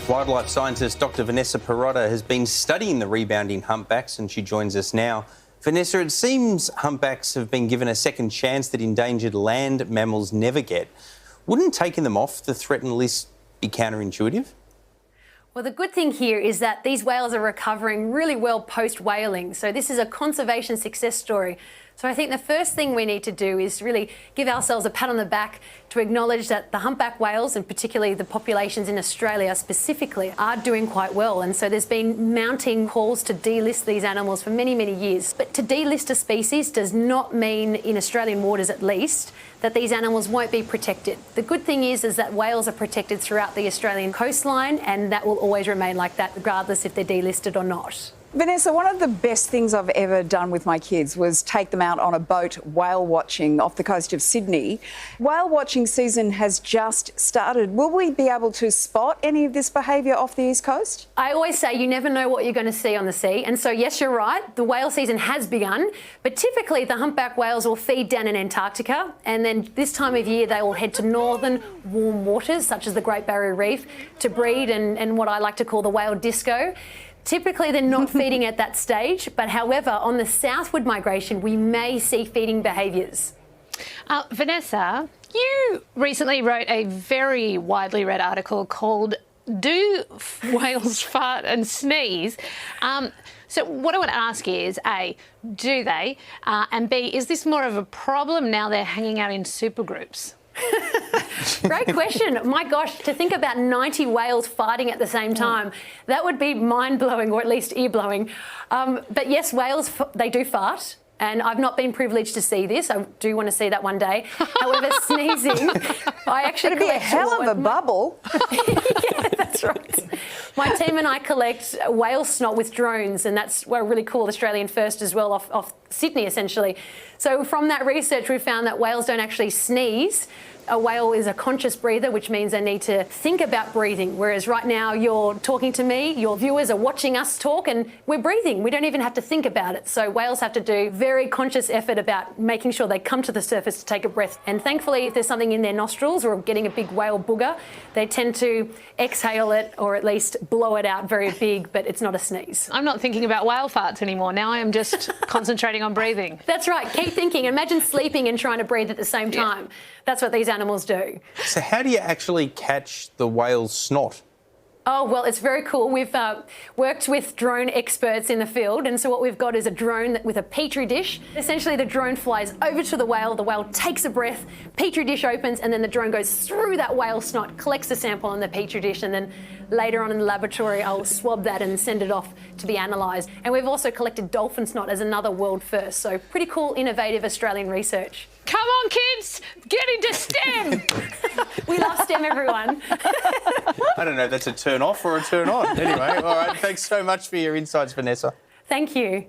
Wildlife scientist Dr. Vanessa Perrotta has been studying the rebounding humpbacks and she joins us now. Vanessa, it seems humpbacks have been given a second chance that endangered land mammals never get. Wouldn't taking them off the threatened list be counterintuitive? Well, the good thing here is that these whales are recovering really well post-whaling. So this is a conservation success story. So I think the first thing we need to do is really give ourselves a pat on the back to acknowledge that the humpback whales, and particularly the populations in Australia specifically, are doing quite well. And so there's been mounting calls to delist these animals for many, many years. But to delist a species does not mean, in Australian waters at least, that these animals won't be protected. The good thing is that whales are protected throughout the Australian coastline, and that will always remain like that regardless if they're delisted or not. Vanessa, one of the best things I've ever done with my kids was take them out on a boat whale watching off the coast of Sydney. Whale watching season has just started. Will we be able to spot any of this behaviour off the East Coast? I always say you never know what you're going to see on the sea. And so, yes, you're right, the whale season has begun. But typically the humpback whales will feed down in Antarctica, and then this time of year they will head to northern warm waters, such as the Great Barrier Reef, to breed and what I like to call the whale disco. Typically, they're not feeding at that stage, but however, on the southward migration, we may see feeding behaviours. Vanessa, you recently wrote a very widely read article called "Do Whales Fart and Sneeze?" So what I want to ask is, A, do they? And B, is this more of a problem now they're hanging out in supergroups? Great question. My gosh, to think about 90 whales farting at the same time, that would be mind-blowing, or at least ear-blowing. But yes, whales, they do fart. And I've not been privileged to see this. I do want to see that one day. However, sneezing, I actually It'd be a hell of a bubble. Yeah, that's right. My team and I collect whale snot with drones, and that's a really cool Australian first as well, off Sydney, essentially. So from that research, we found that whales don't actually sneeze. A whale is a conscious breather, which means they need to think about breathing. Whereas right now you're talking to me, your viewers are watching us talk, and we're breathing. We don't even have to think about it. So whales have to do very conscious effort about making sure they come to the surface to take a breath. And thankfully, if there's something in their nostrils or getting a big whale booger, they tend to exhale it or at least blow it out very big, but it's not a sneeze. I'm not thinking about whale farts anymore. Now I am just concentrating on breathing. That's right. Keep thinking. Imagine sleeping and trying to breathe at the same time. That's what these animals do. So how do you actually catch the whale's snot? Oh, well, it's very cool. We've worked with drone experts in the field, and so what we've got is a drone with a petri dish. Essentially, the drone flies over to the whale takes a breath, petri dish opens, and then the drone goes through that whale snot, collects the sample on the petri dish, and then later on in the laboratory, I'll swab that and send it off to be analysed. And we've also collected dolphin snot as another world first, so pretty cool, innovative Australian research. Come on, kids, get into STEM. We love STEM, everyone. I don't know if that's a turn off or a turn on. Anyway, all right, thanks so much for your insights, Vanessa. Thank you.